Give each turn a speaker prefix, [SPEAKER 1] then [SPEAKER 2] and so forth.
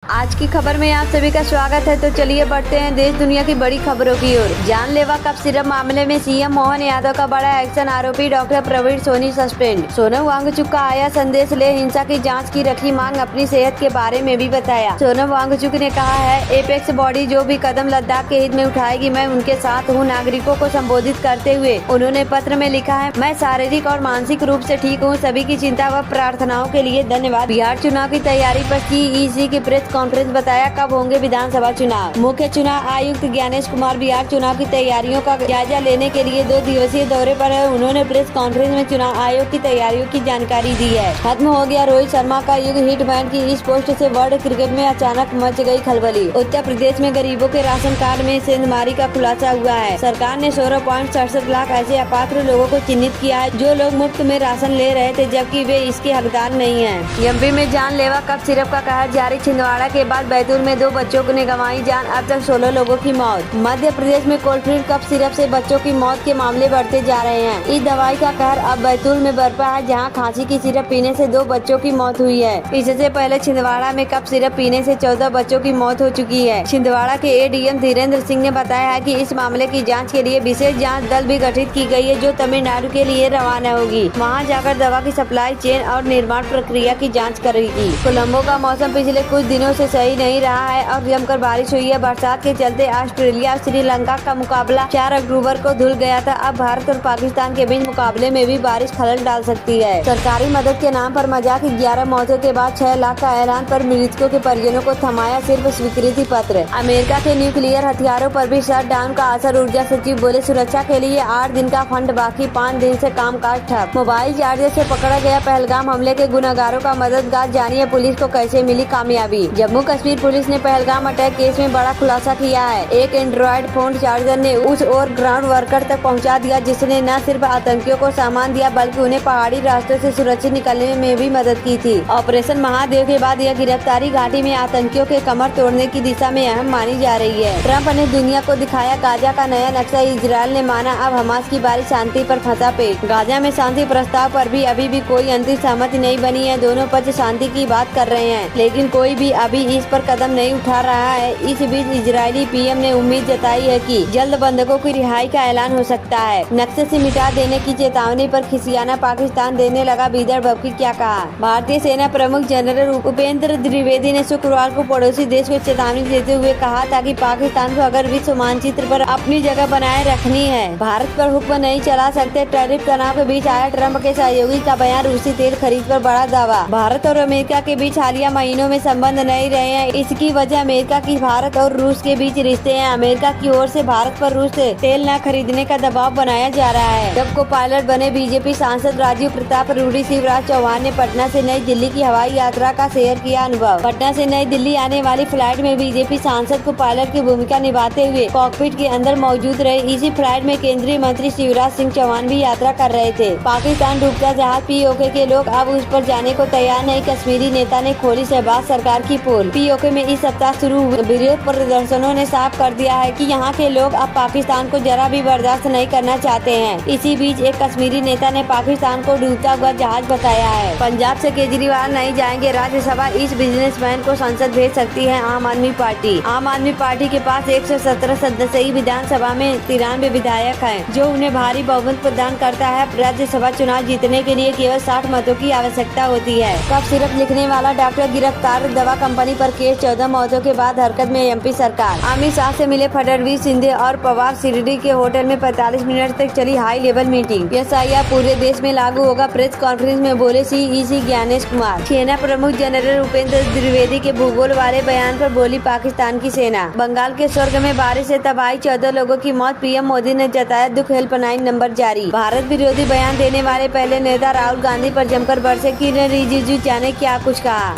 [SPEAKER 1] आज की खबर में आप सभी का स्वागत है। तो चलिए बढ़ते हैं देश दुनिया की बड़ी खबरों की ओर। जानलेवा कफ सिरप मामले में सीएम मोहन यादव का बड़ा एक्शन, आरोपी डॉक्टर प्रवीण सोनी सस्पेंड। सोनम वांगचुक का आया संदेश, ले हिंसा की जांच की रखी मांग, अपनी सेहत के बारे में भी बताया। सोनम वांगचुक ने कहा है, एपेक्स बॉडी जो भी कदम लद्दाख के हित में उठाएगी मैं उनके साथ हूँ। नागरिकों को संबोधित करते हुए उन्होंने पत्र में लिखा है, मैं शारीरिक और मानसिक रूप से ठीक हूँ। सभी की चिंता व प्रार्थनाओं के लिए धन्यवाद। बिहार चुनाव की तैयारी पर सीईसी की प्रेस कॉन्फ्रेंस, बताया कब होंगे विधानसभा चुनाव। मुख्य चुनाव आयुक्त ज्ञानेश कुमार बिहार चुनाव की तैयारियों का जायजा लेने के लिए 2 दिवसीय दौरे पर है। उन्होंने प्रेस कॉन्फ्रेंस में चुनाव आयोग की तैयारियों की जानकारी दी है। खत्म हो गया रोहित शर्मा का युग, हिटमैन की इस पोस्ट से वर्ल्ड क्रिकेट में अचानक मच गई खलबली। उत्तर प्रदेश में गरीबों के राशन कार्ड में सेंधमारी का खुलासा हुआ है। सरकार ने 16.67 लाख ऐसे अपात्र लोगों को चिन्हित किया है जो लोग मुफ्त में राशन ले रहे थे, जबकि वे इसके हकदार नहीं हैं। एमपी में जानलेवा कफ सिरप का कहर जारी, छिंदवाड़ा के बाद बैतूल में 2 बच्चों ने गंवाई जान, अब तक 16 लोगों की मौत। मध्य प्रदेश में कोल्ड कफ सिरप से बच्चों की मौत के मामले बढ़ते जा रहे हैं। इस दवाई का कहर अब बैतूल में बरपा है, जहां खांसी की सिरप पीने से 2 बच्चों की मौत हुई है। इससे पहले छिंदवाड़ा में कफ सिरप पीने से 14 बच्चों की मौत हो चुकी है। छिंदवाड़ा के एडीएम धीरेन्द्र सिंह ने बताया है कि इस मामले की जाँच के लिए विशेष जाँच दल भी गठित की गयी है, जो तमिलनाडु के लिए रवाना होगी। वहाँ जाकर दवा की सप्लाई चेन और निर्माण प्रक्रिया की जाँच करेगी। कोलंबो का मौसम पिछले कुछ दिनों से सही नहीं रहा है और जमकर बारिश हुई है। बरसात के चलते ऑस्ट्रेलिया और श्रीलंका का मुकाबला 4 अक्टूबर को धुल गया था। अब भारत और पाकिस्तान के बीच मुकाबले में भी बारिश खलल डाल सकती है। सरकारी मदद के नाम पर मजाक, 11 मौतों के बाद 6 लाख का ऐलान पर मृतकों के परिजनों को थमाया सिर्फ स्वीकृति पत्र। अमेरिका के न्यूक्लियर हथियारों पर भी शटडाउन का असर, ऊर्जा सचिव बोले सुरक्षा के लिए 8 दिन का फंड बाकी, 5 दिन से कामकाज ठप। मोबाइल चार्जर से पकड़ा गया पहलगाम हमले के गुनहगारों का मददगार, जानिए पुलिस को कैसे मिली कामयाबी। जम्मू कश्मीर पुलिस ने पहलगाम अटैक केस में बड़ा खुलासा किया है। एक एंड्रॉइड फोन चार्जर ने उस और ग्राउंड वर्कर तक पहुंचा दिया, जिसने न सिर्फ आतंकियों को सामान दिया बल्कि उन्हें पहाड़ी रास्तों से सुरक्षित निकलने में भी मदद की थी। ऑपरेशन महादेव के बाद यह गिरफ्तारी घाटी में आतंकियों के कमर तोड़ने की दिशा में अहम मानी जा रही है। ट्रंप ने दुनिया को दिखाया गाजा का नया नक्शा, इजरायल ने माना अब हमास की बारी, शांति पर फंसा पेट। गाजा में शांति प्रस्ताव पर भी अभी भी कोई अंतिम सहमति नहीं बनी है। दोनों पक्ष शांति की बात कर रहे हैं, लेकिन कोई भी अभी इस पर कदम नहीं उठा रहा है। इस बीच इजरायली पीएम ने उम्मीद जताई है कि जल्द बंधकों की रिहाई का ऐलान हो सकता है। नक्शे से मिटा देने की चेतावनी पर खिसियाना पाकिस्तान देने लगा विदर्भ की क्या कहा। भारतीय सेना प्रमुख जनरल उपेंद्र द्विवेदी ने शुक्रवार को पड़ोसी देश को चेतावनी देते हुए कहा था कि पाकिस्तान को अगर विश्व मानचित्र पर अपनी जगह बनाए रखनी है, भारत पर हुक्म नहीं चला सकते। टैरिफ तनाव के बीच आया ट्रंप के सहयोगी का बयान, रूसी तेल खरीद पर बड़ा दावा। भारत और अमेरिका के बीच हालिया महीनों में संबंध नहीं रहे हैं। इसकी वजह अमेरिका की भारत और रूस के बीच रिश्ते हैं। अमेरिका की ओर से भारत पर रूस से तेल न खरीदने का दबाव बनाया जा रहा है। जब को पायलट बने बीजेपी सांसद राजीव प्रताप रूडी, शिवराज चौहान ने पटना से नई दिल्ली की हवाई यात्रा का शेयर किया अनुभव। पटना से नई दिल्ली आने वाली फ्लाइट में बीजेपी सांसद को पायलट की भूमिका निभाते हुए कॉकपिट के अंदर मौजूद रहे। इसी फ्लाइट में केंद्रीय मंत्री शिवराज सिंह चौहान भी यात्रा कर रहे थे। पाकिस्तान डूबता जहाज, पीओके के लोग अब उस पर जाने को तैयार नहीं। कश्मीरी नेता ने खोली शहबाज सरकार की पोल। पीओके में इस सप्ताह शुरू हुए विरोध प्रदर्शनों ने साफ कर दिया है कि यहाँ के लोग अब पाकिस्तान को जरा भी बर्दाश्त नहीं करना चाहते हैं। इसी बीच एक कश्मीरी नेता ने पाकिस्तान को डूबता हुआ जहाज बताया है। पंजाब से केजरीवाल नहीं जाएंगे राज्यसभा, इस बिजनेसमैन को संसद भेज सकती है आम आदमी पार्टी। आम आदमी पार्टी के पास 117 सदस्यीय विधानसभा में 93 विधायक हैं, जो उन्हें भारी बहुमत प्रदान करता है। राज्यसभा चुनाव जीतने के लिए केवल 60 मतों की आवश्यकता होती है। कफ सिरप लिखने वाला डॉक्टर गिरफ्तार, दवा कंपनी पर केस, 14 मौतों के बाद हरकत में एमपी सरकार। अमित शाह से मिले फडणवीस, शिंदे और पवार। शिरडी के होटल में 45 मिनट तक चली हाई लेवल मीटिंग। एसआईआर पूरे देश में लागू होगा, प्रेस कॉन्फ्रेंस में बोले सीईसी ज्ञानेश कुमार। सेना प्रमुख जनरल उपेंद्र द्विवेदी के भूगोल वाले बयान पर बोली पाकिस्तान की सेना। बंगाल के स्वर्ग में बारिश से तबाही, 14 लोगों की मौत, पीएम मोदी ने जताया दुख, हेल्पलाइन नंबर जारी। भारत विरोधी बयान देने वाले पहले नेता राहुल गांधी पर जमकर बरसे किरेन रिजिजू, जाने क्या कुछ कहा।